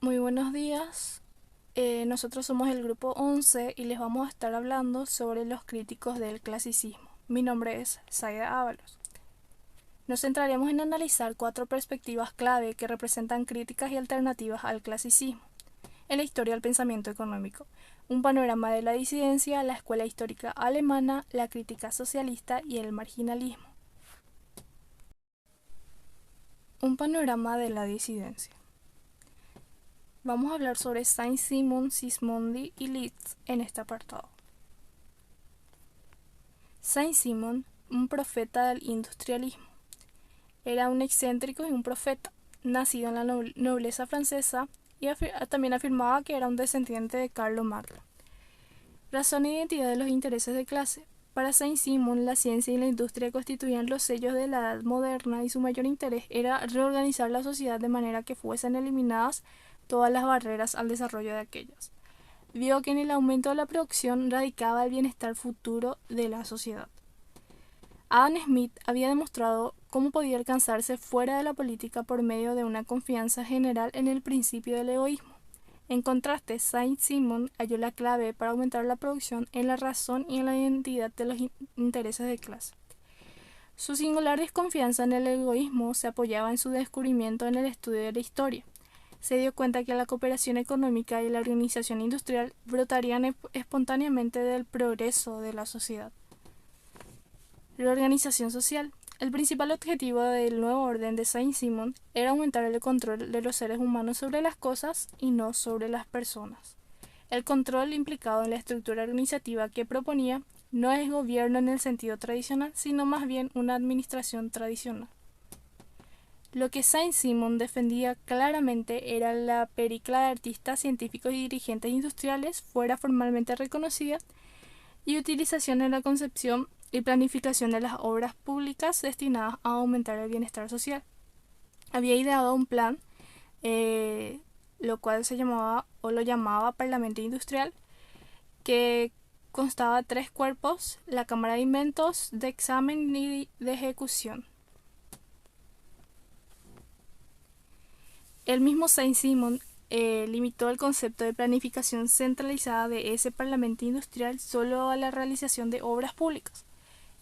Muy buenos días. Nosotros somos el grupo 11 y les vamos a estar hablando sobre los críticos del clasicismo. Mi nombre es Zaida Ábalos. Nos centraremos en analizar cuatro perspectivas clave que representan críticas y alternativas al clasicismo en la historia del pensamiento económico, un panorama de la disidencia, la escuela histórica alemana, la crítica socialista y el marginalismo. Un panorama de la disidencia. Vamos a hablar sobre Saint-Simon, Sismondi y Liszt en este apartado. Saint-Simon, un profeta del industrialismo. Era un excéntrico y un profeta, nacido en la nobleza francesa y también afirmaba que era un descendiente de Carlo Magno. Razón e identidad de los intereses de clase. Para Saint-Simon, la ciencia y la industria constituían los sellos de la edad moderna y su mayor interés era reorganizar la sociedad de manera que fuesen eliminadas todas las barreras al desarrollo de aquellas. Vio que en el aumento de la producción radicaba el bienestar futuro de la sociedad. Adam Smith había demostrado cómo podía alcanzarse fuera de la política por medio de una confianza general en el principio del egoísmo. En contraste, Saint-Simon halló la clave para aumentar la producción en la razón y en la identidad de los intereses de clase. Su singular desconfianza en el egoísmo se apoyaba en su descubrimiento en el estudio de la historia. Se dio cuenta que la cooperación económica y la organización industrial brotarían espontáneamente del progreso de la sociedad. La organización social. El principal objetivo del nuevo orden de Saint-Simon era aumentar el control de los seres humanos sobre las cosas y no sobre las personas. El control implicado en la estructura organizativa que proponía no es gobierno en el sentido tradicional, sino más bien una administración tradicional. Lo que Saint-Simon defendía claramente era la pericla de artistas, científicos y dirigentes industriales fuera formalmente reconocida y utilización en la concepción y planificación de las obras públicas destinadas a aumentar el bienestar social. Había ideado un plan, lo cual se llamaba o lo llamaba Parlamento Industrial, que constaba de tres cuerpos: la Cámara de Inventos, de Examen y de Ejecución. El mismo Saint-Simon limitó el concepto de planificación centralizada de ese Parlamento Industrial solo a la realización de obras públicas,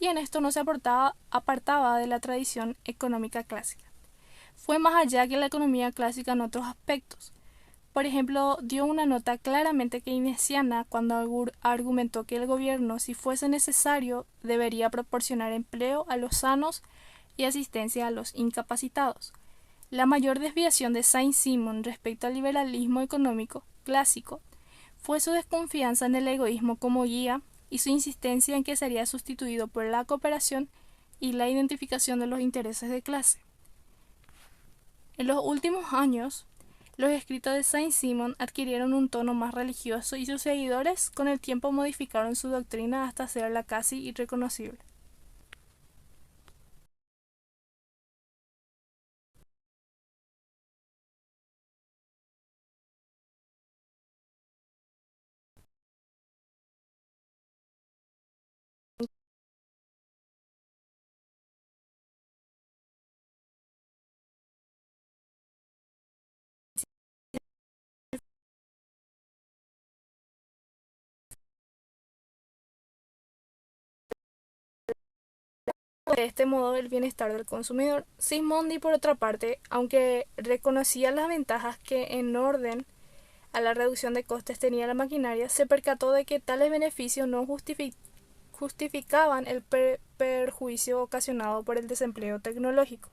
y en esto no se apartaba de la tradición económica clásica. Fue más allá que la economía clásica en otros aspectos. Por ejemplo, dio una nota claramente keynesiana cuando argumentó que el gobierno, si fuese necesario, debería proporcionar empleo a los sanos y asistencia a los incapacitados. La mayor desviación de Saint-Simon respecto al liberalismo económico clásico fue su desconfianza en el egoísmo como guía y su insistencia en que sería sustituido por la cooperación y la identificación de los intereses de clase. En los últimos años, los escritos de Saint-Simon adquirieron un tono más religioso y sus seguidores con el tiempo modificaron su doctrina hasta hacerla casi irreconocible. De este modo el bienestar del consumidor. Sismondi, por otra parte, aunque reconocía las ventajas que en orden a la reducción de costes tenía la maquinaria, se percató de que tales beneficios no justificaban el perjuicio ocasionado por el desempleo tecnológico.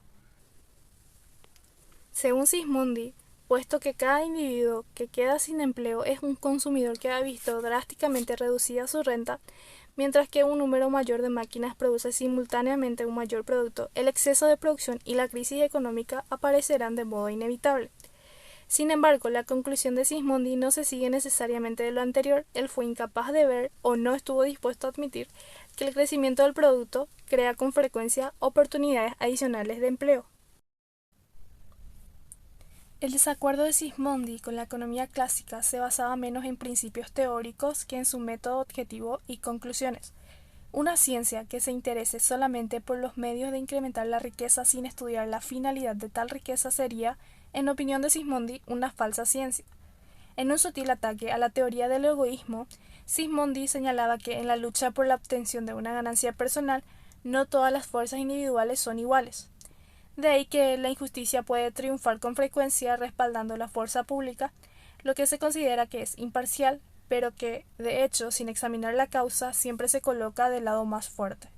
Según Sismondi, puesto que cada individuo que queda sin empleo es un consumidor que ha visto drásticamente reducida su renta, mientras que un número mayor de máquinas produce simultáneamente un mayor producto, el exceso de producción y la crisis económica aparecerán de modo inevitable. Sin embargo, la conclusión de Sismondi no se sigue necesariamente de lo anterior. Él fue incapaz de ver o no estuvo dispuesto a admitir que el crecimiento del producto crea con frecuencia oportunidades adicionales de empleo. El desacuerdo de Sismondi con la economía clásica se basaba menos en principios teóricos que en su método objetivo y conclusiones. Una ciencia que se interese solamente por los medios de incrementar la riqueza sin estudiar la finalidad de tal riqueza sería, en opinión de Sismondi, una falsa ciencia. En un sutil ataque a la teoría del egoísmo, Sismondi señalaba que en la lucha por la obtención de una ganancia personal, no todas las fuerzas individuales son iguales. De ahí que la injusticia puede triunfar con frecuencia respaldando la fuerza pública, lo que se considera que es imparcial, pero que, de hecho, sin examinar la causa, siempre se coloca del lado más fuerte.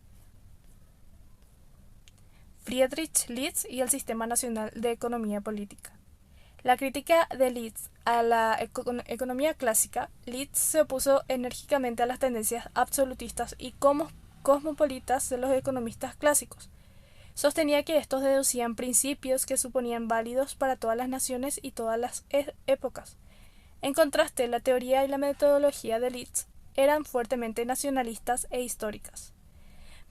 Friedrich List y el Sistema Nacional de Economía Política. La crítica de List a la economía clásica, List se opuso enérgicamente a las tendencias absolutistas y cosmopolitas de los economistas clásicos. Sostenía que estos deducían principios que suponían válidos para todas las naciones y todas las épocas. En contraste, la teoría y la metodología de List eran fuertemente nacionalistas e históricas.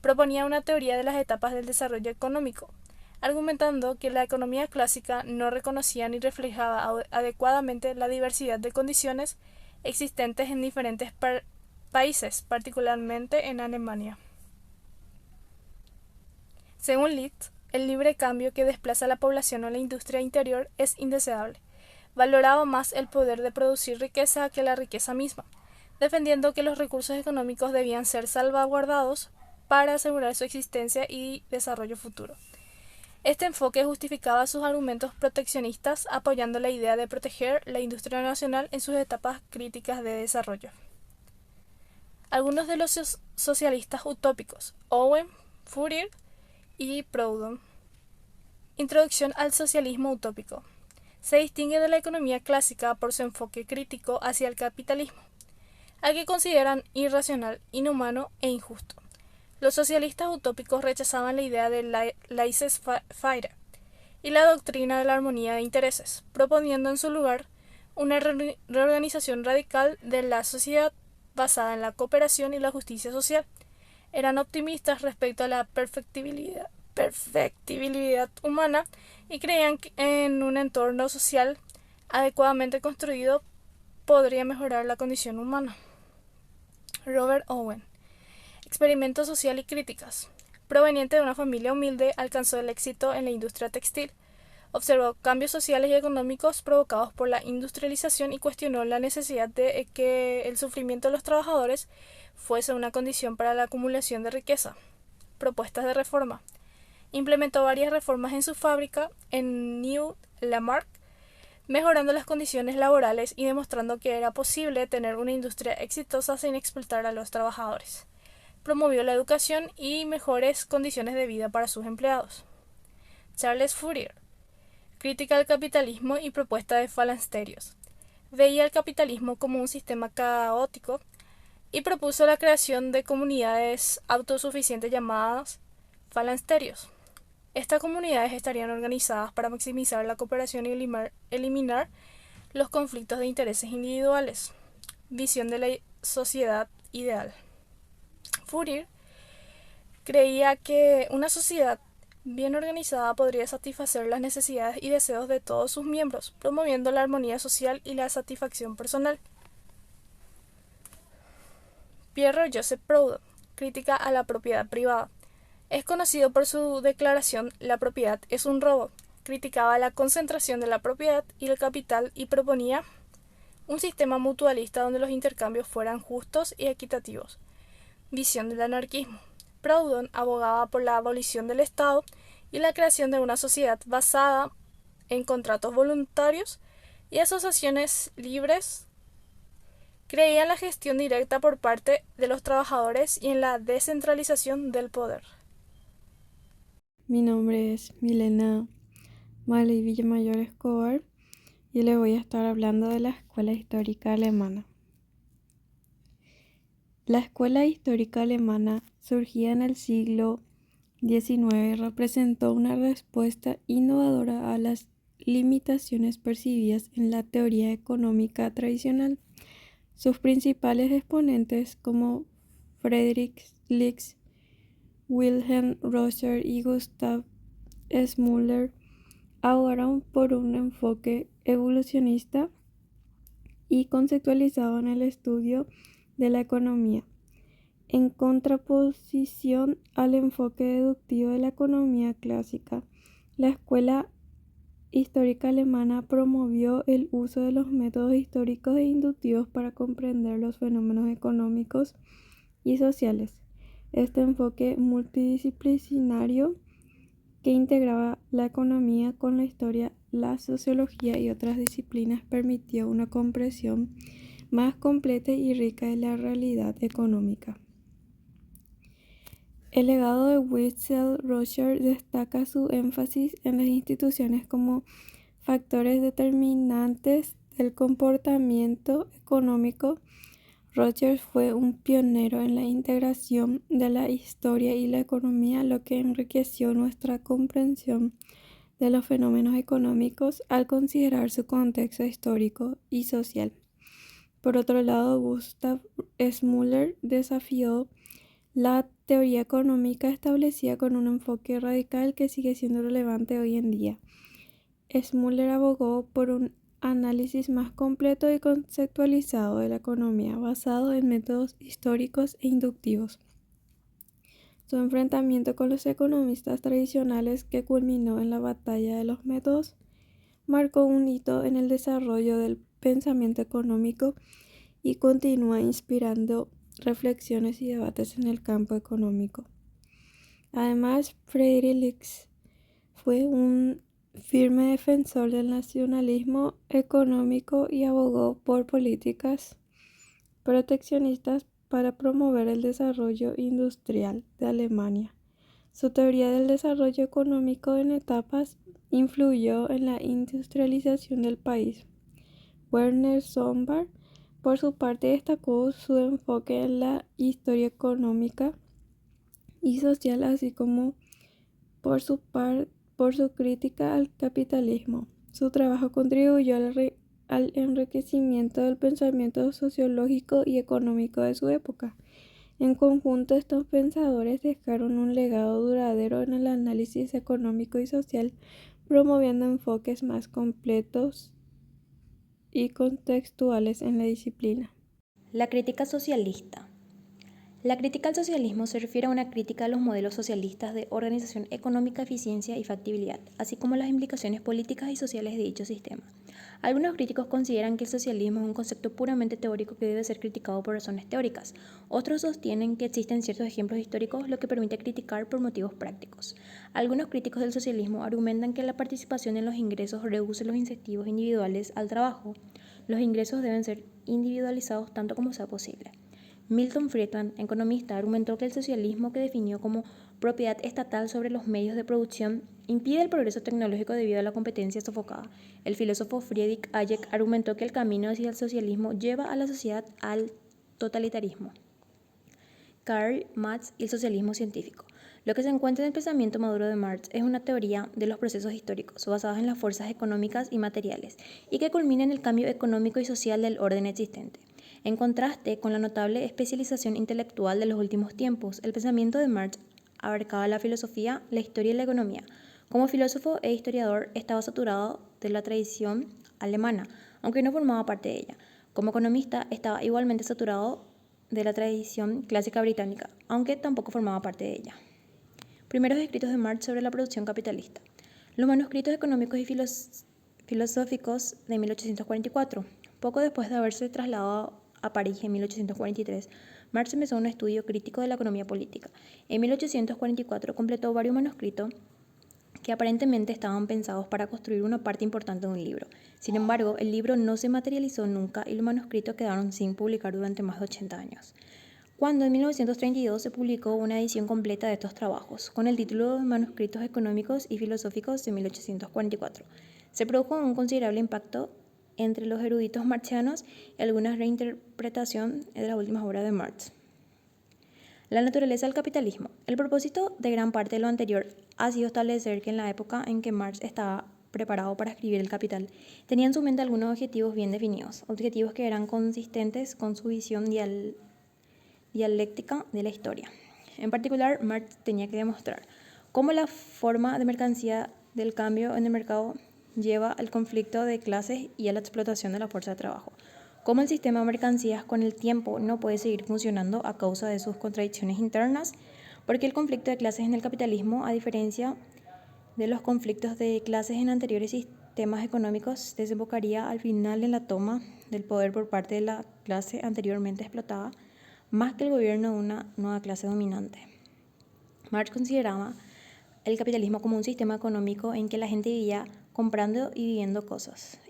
Proponía una teoría de las etapas del desarrollo económico, argumentando que la economía clásica no reconocía ni reflejaba adecuadamente la diversidad de condiciones existentes en diferentes países, particularmente en Alemania. Según Liszt, el libre cambio que desplaza la población a la industria interior es indeseable. Valoraba más el poder de producir riqueza que la riqueza misma, defendiendo que los recursos económicos debían ser salvaguardados para asegurar su existencia y desarrollo futuro. Este enfoque justificaba sus argumentos proteccionistas, apoyando la idea de proteger la industria nacional en sus etapas críticas de desarrollo. Algunos de los socialistas utópicos: Owen, Fourier y Proudhon. Introducción al socialismo utópico. Se distingue de la economía clásica por su enfoque crítico hacia el capitalismo, al que consideran irracional, inhumano e injusto. Los socialistas utópicos rechazaban la idea de laissez-faire y la doctrina de la armonía de intereses, proponiendo en su lugar una reorganización radical de la sociedad basada en la cooperación y la justicia social. Eran optimistas respecto a la perfectibilidad humana y creían que en un entorno social adecuadamente construido podría mejorar la condición humana. Robert Owen. Experimento social y críticas. Proveniente de una familia humilde, alcanzó el éxito en la industria textil. Observó cambios sociales y económicos provocados por la industrialización y cuestionó la necesidad de que el sufrimiento de los trabajadores fuese una condición para la acumulación de riqueza. Propuestas de reforma. Implementó varias reformas en su fábrica en New Lamarck, mejorando las condiciones laborales y demostrando que era posible tener una industria exitosa sin explotar a los trabajadores. Promovió la educación y mejores condiciones de vida para sus empleados. Charles Fourier. Crítica al capitalismo y propuesta de falansterios. Veía el capitalismo como un sistema caótico y propuso la creación de comunidades autosuficientes llamadas falansterios. Estas comunidades estarían organizadas para maximizar la cooperación y eliminar los conflictos de intereses individuales. Visión de la sociedad ideal. Fourier creía que una sociedad bien organizada podría satisfacer las necesidades y deseos de todos sus miembros, promoviendo la armonía social y la satisfacción personal. Pierre-Joseph Proudhon. Crítica a la propiedad privada. Es conocido por su declaración «La propiedad es un robo». Criticaba la concentración de la propiedad y el capital y proponía un sistema mutualista donde los intercambios fueran justos y equitativos. Visión del anarquismo. Proudhon abogaba por la abolición del Estado y la creación de una sociedad basada en contratos voluntarios y asociaciones libres. Creía en la gestión directa por parte de los trabajadores y en la descentralización del poder. Mi nombre es Milena Maley Villamayor Escobar y le voy a estar hablando de la Escuela Histórica Alemana. La Escuela Histórica Alemana, surgida en el siglo XIX, representó una respuesta innovadora a las limitaciones percibidas en la teoría económica tradicional. Sus principales exponentes, como Friedrich List, Wilhelm Rosser y Gustav Schmuller, abogaron por un enfoque evolucionista y conceptualizaban el estudio de la economía, en contraposición al enfoque deductivo de la economía clásica. La escuela histórica alemana promovió el uso de los métodos históricos e inductivos para comprender los fenómenos económicos y sociales. Este enfoque multidisciplinario que integraba la economía con la historia, la sociología y otras disciplinas permitió una comprensión más completa y rica de la realidad económica. El legado de Witzel Rocher destaca su énfasis en las instituciones como factores determinantes del comportamiento económico. Rocher fue un pionero en la integración de la historia y la economía, lo que enriqueció nuestra comprensión de los fenómenos económicos al considerar su contexto histórico y social. Por otro lado, Gustav Schmuller desafió la teoría económica establecida con un enfoque radical que sigue siendo relevante hoy en día. Schmuller abogó por un análisis más completo y conceptualizado de la economía, basado en métodos históricos e inductivos. Su enfrentamiento con los economistas tradicionales, que culminó en la batalla de los métodos, marcó un hito en el desarrollo del pensamiento económico y continúa inspirando reflexiones y debates en el campo económico. Además, Friedrich fue un firme defensor del nacionalismo económico y abogó por políticas proteccionistas para promover el desarrollo industrial de Alemania. Su teoría del desarrollo económico en etapas influyó en la industrialización del país. Werner Sombart, por su parte, destacó su enfoque en la historia económica y social, así como por su crítica al capitalismo. Su trabajo contribuyó al enriquecimiento del pensamiento sociológico y económico de su época. En conjunto, estos pensadores dejaron un legado duradero en el análisis económico y social, promoviendo enfoques más completos y contextuales en la disciplina. La crítica socialista. La crítica al socialismo se refiere a una crítica a los modelos socialistas de organización económica, eficiencia y factibilidad, así como las implicaciones políticas y sociales de dicho sistema. Algunos críticos consideran que el socialismo es un concepto puramente teórico que debe ser criticado por razones teóricas. Otros sostienen que existen ciertos ejemplos históricos, lo que permite criticar por motivos prácticos. Algunos críticos del socialismo argumentan que la participación en los ingresos reduce los incentivos individuales al trabajo. Los ingresos deben ser individualizados tanto como sea posible. Milton Friedman, economista, argumentó que el socialismo, que definió como propiedad estatal sobre los medios de producción, impide el progreso tecnológico debido a la competencia sofocada. El filósofo Friedrich Hayek argumentó que el camino hacia el socialismo lleva a la sociedad al totalitarismo. Karl Marx y el socialismo científico. Lo que se encuentra en el pensamiento maduro de Marx es una teoría de los procesos históricos basados en las fuerzas económicas y materiales y que culmina en el cambio económico y social del orden existente. En contraste con la notable especialización intelectual de los últimos tiempos, el pensamiento de Marx abarcaba la filosofía, la historia y la economía. Como filósofo e historiador estaba saturado de la tradición alemana, aunque no formaba parte de ella. Como economista estaba igualmente saturado de la tradición clásica británica, aunque tampoco formaba parte de ella. Primeros escritos de Marx sobre la producción capitalista. Los manuscritos económicos y filosóficos de 1844. Poco después de haberse trasladado a París en 1843, Marx empezó un estudio crítico de la economía política. En 1844 completó varios manuscritos que aparentemente estaban pensados para construir una parte importante de un libro. Sin embargo, el libro no se materializó nunca y los manuscritos quedaron sin publicar durante más de 80 años. Cuando en 1932 se publicó una edición completa de estos trabajos, con el título de Manuscritos Económicos y Filosóficos de 1844, se produjo un considerable impacto entre los eruditos marxianos y alguna reinterpretación de las últimas obras de Marx. La naturaleza del capitalismo. El propósito de gran parte de lo anterior ha sido establecer que en la época en que Marx estaba preparado para escribir El Capital, tenía en su mente algunos objetivos bien definidos, objetivos que eran consistentes con su visión dialéctica de la historia. En particular, Marx tenía que demostrar cómo la forma de mercancía del cambio en el mercado lleva al conflicto de clases y a la explotación de la fuerza de trabajo. Cómo el sistema de mercancías con el tiempo no puede seguir funcionando a causa de sus contradicciones internas, porque el conflicto de clases en el capitalismo, a diferencia de los conflictos de clases en anteriores temas económicos desembocaría al final en la toma del poder por parte de la clase anteriormente explotada, más que el gobierno de una nueva clase dominante. Marx consideraba el capitalismo como un sistema económico en que la gente vivía comprando y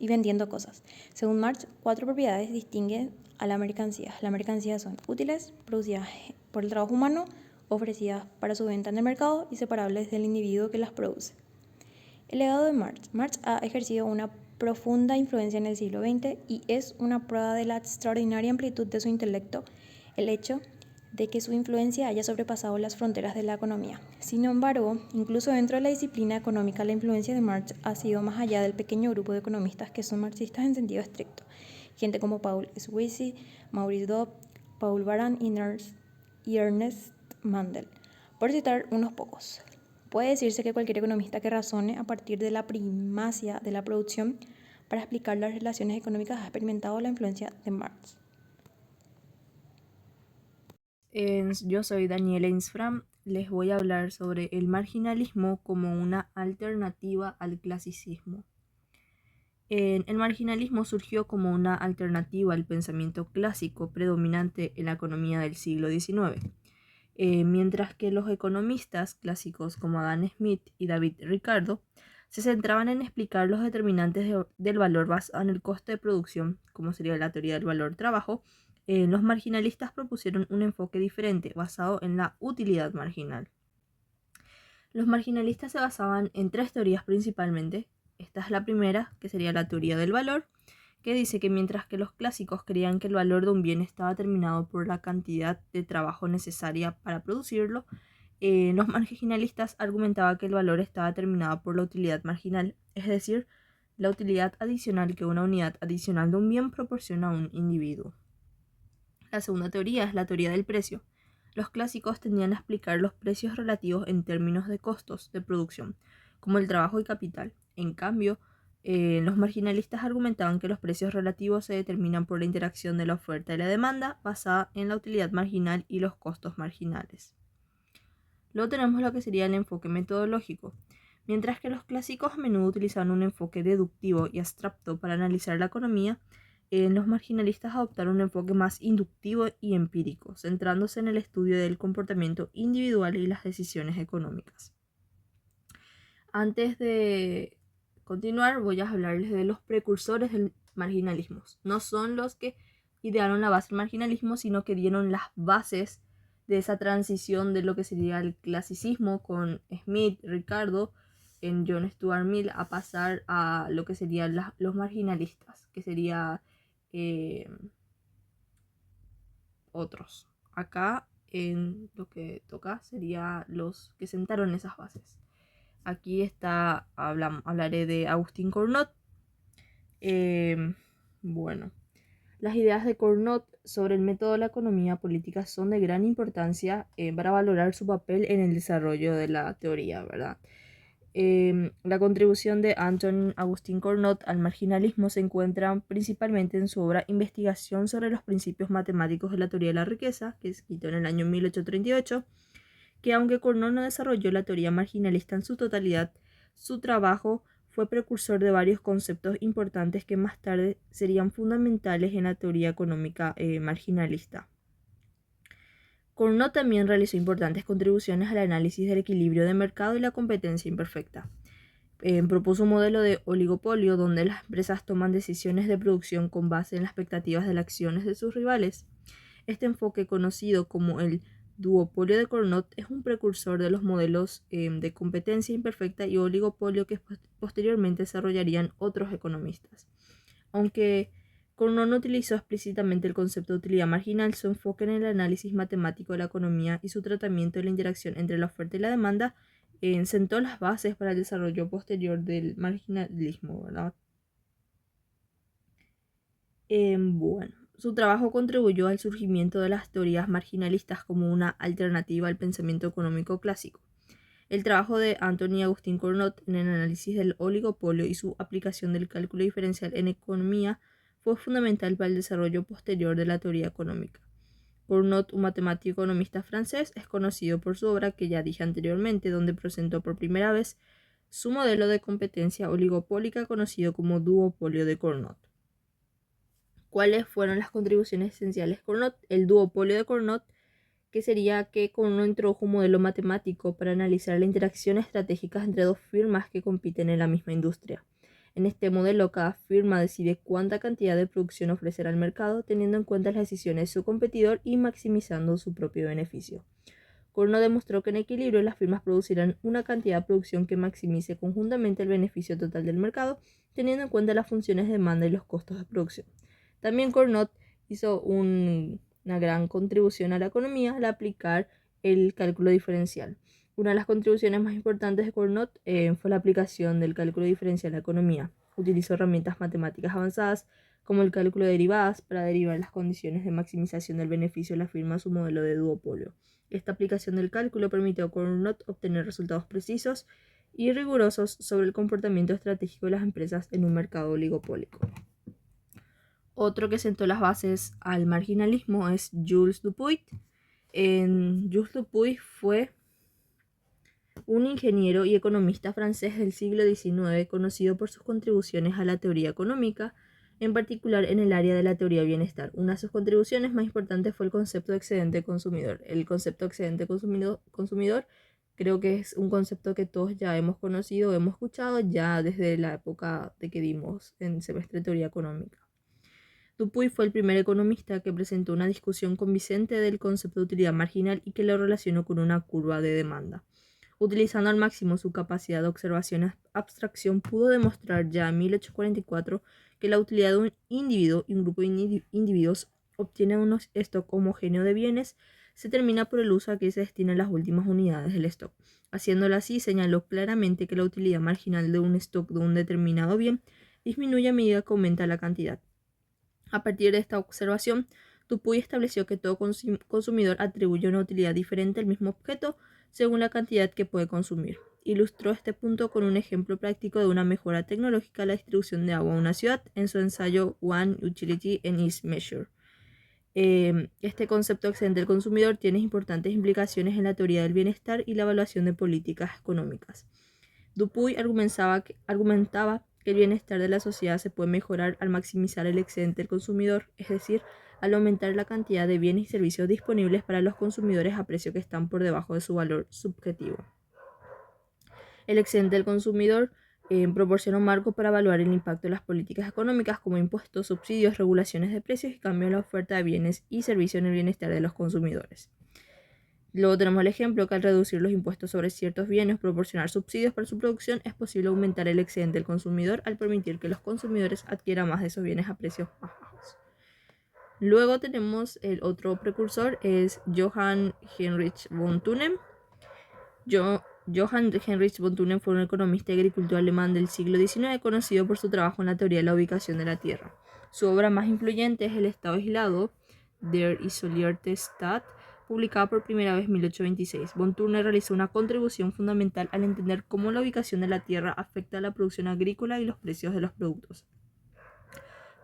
vendiendo cosas. Según Marx, 4 propiedades distinguen a la mercancía. Las mercancías son útiles, producidas por el trabajo humano, ofrecidas para su venta en el mercado y separables del individuo que las produce. El legado de Marx. Marx ha ejercido una profunda influencia en el siglo XX y es una prueba de la extraordinaria amplitud de su intelecto el hecho de que su influencia haya sobrepasado las fronteras de la economía. Sin embargo, incluso dentro de la disciplina económica, la influencia de Marx ha sido más allá del pequeño grupo de economistas que son marxistas en sentido estricto. Gente como Paul Schweitzer, Maurice Dobb, Paul Baran y Ernest Mandel, por citar unos pocos. Puede decirse que cualquier economista que razone a partir de la primacia de la producción para explicar las relaciones económicas ha experimentado la influencia de Marx. Yo soy Daniela Insfram, les voy a hablar sobre el marginalismo como una alternativa al clasicismo. El marginalismo surgió como una alternativa al pensamiento clásico predominante en la economía del siglo XIX, mientras que los economistas clásicos como Adam Smith y David Ricardo se centraban en explicar los determinantes del valor basado en el coste de producción, como sería la teoría del valor trabajo. Los marginalistas propusieron un enfoque diferente, basado en la utilidad marginal. Los marginalistas se basaban en 3 teorías principalmente. Esta es la primera, que sería la teoría del valor, que dice que mientras que los clásicos creían que el valor de un bien estaba determinado por la cantidad de trabajo necesaria para producirlo, los marginalistas argumentaban que el valor estaba determinado por la utilidad marginal, es decir, la utilidad adicional que una unidad adicional de un bien proporciona a un individuo. La segunda teoría es la teoría del precio. Los clásicos tendían a explicar los precios relativos en términos de costos de producción, como el trabajo y capital. En cambio, los marginalistas argumentaban que los precios relativos se determinan por la interacción de la oferta y la demanda, basada en la utilidad marginal y los costos marginales. Luego tenemos lo que sería el enfoque metodológico. Mientras que los clásicos a menudo utilizaban un enfoque deductivo y abstracto para analizar la economía, los marginalistas adoptaron un enfoque más inductivo y empírico, centrándose en el estudio del comportamiento individual y las decisiones económicas. Antes de continuar, voy a hablarles de los precursores del marginalismo. No son los que idearon la base del marginalismo, sino que dieron las bases de esa transición de lo que sería el clasicismo con Smith, Ricardo, en John Stuart Mill, a pasar a lo que serían los marginalistas, que sería otros. Acá en lo que toca sería los que sentaron esas bases. Aquí está, hablaré de Agustín Cournot. Bueno, las ideas de Cournot sobre el método de la economía política son de gran importancia para valorar su papel en el desarrollo de la teoría, ¿verdad? La contribución de Anton Agustín Cournot al marginalismo se encuentra principalmente en su obra Investigación sobre los principios matemáticos de la teoría de la riqueza, que se escrito en el año 1838, que aunque Cournot no desarrolló la teoría marginalista en su totalidad, su trabajo fue precursor de varios conceptos importantes que más tarde serían fundamentales en la teoría económica marginalista. Cournot también realizó importantes contribuciones al análisis del equilibrio de mercado y la competencia imperfecta. Propuso un modelo de oligopolio donde las empresas toman decisiones de producción con base en las expectativas de las acciones de sus rivales. Este enfoque, conocido como el duopolio de Cournot, es un precursor de los modelos de competencia imperfecta y oligopolio que posteriormente desarrollarían otros economistas. Aunque Cournot no utilizó explícitamente el concepto de utilidad marginal, su enfoque en el análisis matemático de la economía y su tratamiento de la interacción entre la oferta y la demanda sentó las bases para el desarrollo posterior del marginalismo, ¿verdad? Bueno, su trabajo contribuyó al surgimiento de las teorías marginalistas como una alternativa al pensamiento económico clásico. El trabajo de Anthony Agustín Cournot en el análisis del oligopolio y su aplicación del cálculo diferencial en economía fue fundamental para el desarrollo posterior de la teoría económica. Cournot, un matemático economista francés, es conocido por su obra que ya dije anteriormente, donde presentó por primera vez su modelo de competencia oligopólica conocido como duopolio de Cournot. ¿Cuáles fueron las contribuciones esenciales de Cournot? El duopolio de Cournot, que sería que Cournot introdujo un modelo matemático para analizar la interacción estratégica entre dos firmas que compiten en la misma industria. En este modelo, cada firma decide cuánta cantidad de producción ofrecer al mercado, teniendo en cuenta las decisiones de su competidor y maximizando su propio beneficio. Cournot demostró que en equilibrio las firmas producirán una cantidad de producción que maximice conjuntamente el beneficio total del mercado, teniendo en cuenta las funciones de demanda y los costos de producción. También Cournot hizo una gran contribución a la economía al aplicar el cálculo diferencial. Una de las contribuciones más importantes de Cournot fue la aplicación del cálculo diferencial a la economía. Utilizó herramientas matemáticas avanzadas como el cálculo de derivadas para derivar las condiciones de maximización del beneficio de la firma a su modelo de duopolio. Esta aplicación del cálculo permitió a Cournot obtener resultados precisos y rigurosos sobre el comportamiento estratégico de las empresas en un mercado oligopólico. Otro que sentó las bases al marginalismo es Jules Dupuit. Jules Dupuit fue un ingeniero y economista francés del siglo XIX conocido por sus contribuciones a la teoría económica, en particular en el área de la teoría del bienestar. Una de sus contribuciones más importantes fue el concepto de excedente consumidor. El concepto de excedente consumidor creo que es un concepto que todos ya hemos conocido, hemos escuchado ya desde la época de que dimos en semestre de teoría económica. Dupuit fue el primer economista que presentó una discusión convincente del concepto de utilidad marginal y que lo relacionó con una curva de demanda. Utilizando al máximo su capacidad de observación y abstracción, pudo demostrar ya en 1844 que la utilidad de un individuo y un grupo de individuos obtiene un stock homogéneo de bienes se termina por el uso a que se destinan las últimas unidades del stock. Haciéndolo así, señaló claramente que la utilidad marginal de un stock de un determinado bien disminuye a medida que aumenta la cantidad. A partir de esta observación, Dupuit estableció que todo consumidor atribuye una utilidad diferente al mismo objeto según la cantidad que puede consumir. Ilustró este punto con un ejemplo práctico de una mejora tecnológica a la distribución de agua en una ciudad en su ensayo One Utility and Its Measure. Este concepto excedente del consumidor tiene importantes implicaciones en la teoría del bienestar y la evaluación de políticas económicas. Dupuit argumentaba que el bienestar de la sociedad se puede mejorar al maximizar el excedente del consumidor, es decir, al aumentar la cantidad de bienes y servicios disponibles para los consumidores a precios que están por debajo de su valor subjetivo. El excedente del consumidor proporciona un marco para evaluar el impacto de las políticas económicas como impuestos, subsidios, regulaciones de precios y cambios en la oferta de bienes y servicios en el bienestar de los consumidores. Luego tenemos el ejemplo que al reducir los impuestos sobre ciertos bienes o proporcionar subsidios para su producción es posible aumentar el excedente del consumidor al permitir que los consumidores adquieran más de esos bienes a precios más bajos. Luego tenemos el otro precursor, es Johann Heinrich von Thunen. Johann Heinrich von Thunen fue un economista y agricultor alemán del siglo XIX conocido por su trabajo en la teoría de la ubicación de la tierra. Su obra más influyente es El Estado aislado, Der isolierte Staat, publicada por primera vez en 1826. Von Thunen realizó una contribución fundamental al entender cómo la ubicación de la tierra afecta a la producción agrícola y los precios de los productos.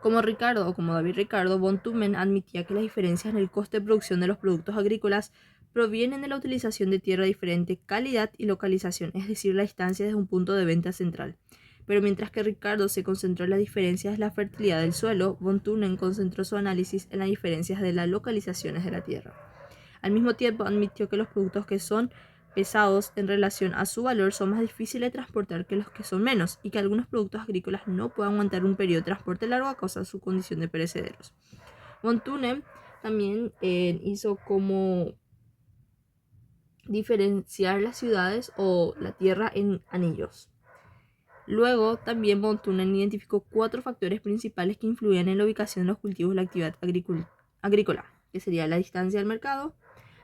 Como David Ricardo, von Thunen admitía que las diferencias en el coste de producción de los productos agrícolas provienen de la utilización de tierra de diferente calidad y localización, es decir, la distancia desde un punto de venta central. Pero mientras que Ricardo se concentró en las diferencias de la fertilidad del suelo, von Thunen concentró su análisis en las diferencias de las localizaciones de la tierra. Al mismo tiempo, admitió que los productos que son pesados en relación a su valor son más difíciles de transportar que los que son menos, y que algunos productos agrícolas no pueden aguantar un periodo de transporte largo a causa de su condición de perecederos. Von Thunen también hizo como diferenciar las ciudades o la tierra en anillos. Luego, también von Thunen identificó 4 factores principales que influían en la ubicación de los cultivos de la actividad agrícola, que sería la distancia del mercado.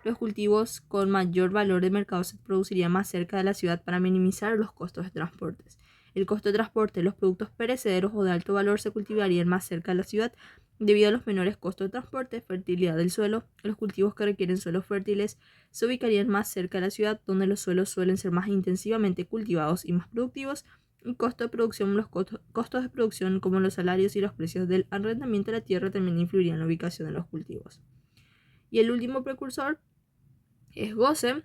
Los cultivos con mayor valor de mercado se producirían más cerca de la ciudad para minimizar los costos de transportes. El costo de transporte de los productos perecederos o de alto valor se cultivarían más cerca de la ciudad debido a los menores costos de transporte, fertilidad del suelo. Los cultivos que requieren suelos fértiles se ubicarían más cerca de la ciudad, donde los suelos suelen ser más intensivamente cultivados y más productivos. El costo de producción, los costos de producción como los salarios y los precios del arrendamiento de la tierra también influirían en la ubicación de los cultivos. Y el último precursor es Gosse,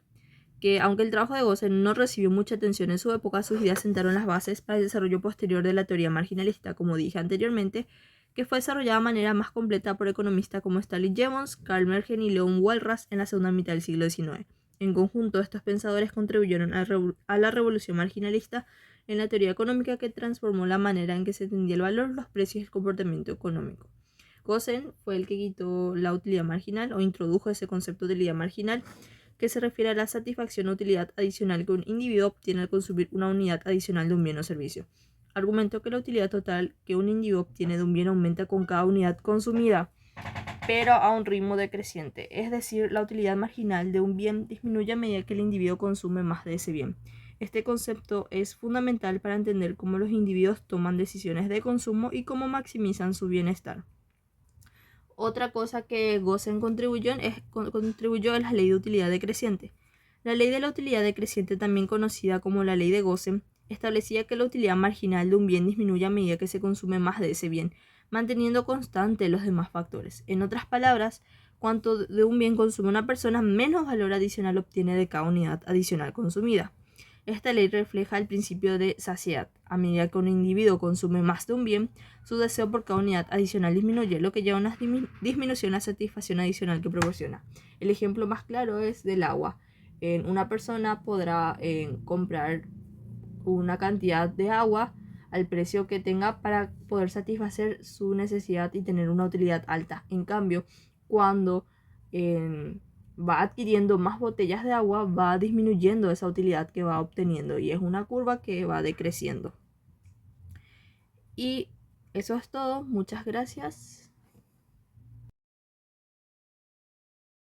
que aunque el trabajo de Gossen no recibió mucha atención en su época, sus ideas sentaron las bases para el desarrollo posterior de la teoría marginalista, como dije anteriormente, que fue desarrollada de manera más completa por economistas como Stanley Jevons, Karl Mergen y Leon Walras en la segunda mitad del siglo XIX. En conjunto, estos pensadores contribuyeron a la revolución marginalista en la teoría económica que transformó la manera en que se entendía el valor, los precios y el comportamiento económico. Gossen fue el que quitó la utilidad marginal o introdujo ese concepto de utilidad marginal, que se refiere a la satisfacción o utilidad adicional que un individuo obtiene al consumir una unidad adicional de un bien o servicio. Argumentó que la utilidad total que un individuo obtiene de un bien aumenta con cada unidad consumida, pero a un ritmo decreciente, es decir, la utilidad marginal de un bien disminuye a medida que el individuo consume más de ese bien. Este concepto es fundamental para entender cómo los individuos toman decisiones de consumo y cómo maximizan su bienestar. Otra cosa que Gossen contribuyó es la ley de utilidad decreciente. La ley de la utilidad decreciente, también conocida como la ley de Gossen, establecía que la utilidad marginal de un bien disminuye a medida que se consume más de ese bien, manteniendo constante los demás factores. En otras palabras, cuanto de un bien consume una persona, menos valor adicional obtiene de cada unidad adicional consumida. Esta ley refleja el principio de saciedad. A medida que un individuo consume más de un bien, su deseo por cada unidad adicional disminuye, lo que lleva a una disminución a la satisfacción adicional que proporciona. El ejemplo más claro es del agua. Una persona podrá comprar una cantidad de agua al precio que tenga para poder satisfacer su necesidad y tener una utilidad alta. En cambio, cuando va adquiriendo más botellas de agua, va disminuyendo esa utilidad que va obteniendo y es una curva que va decreciendo. Y eso es todo. Muchas gracias.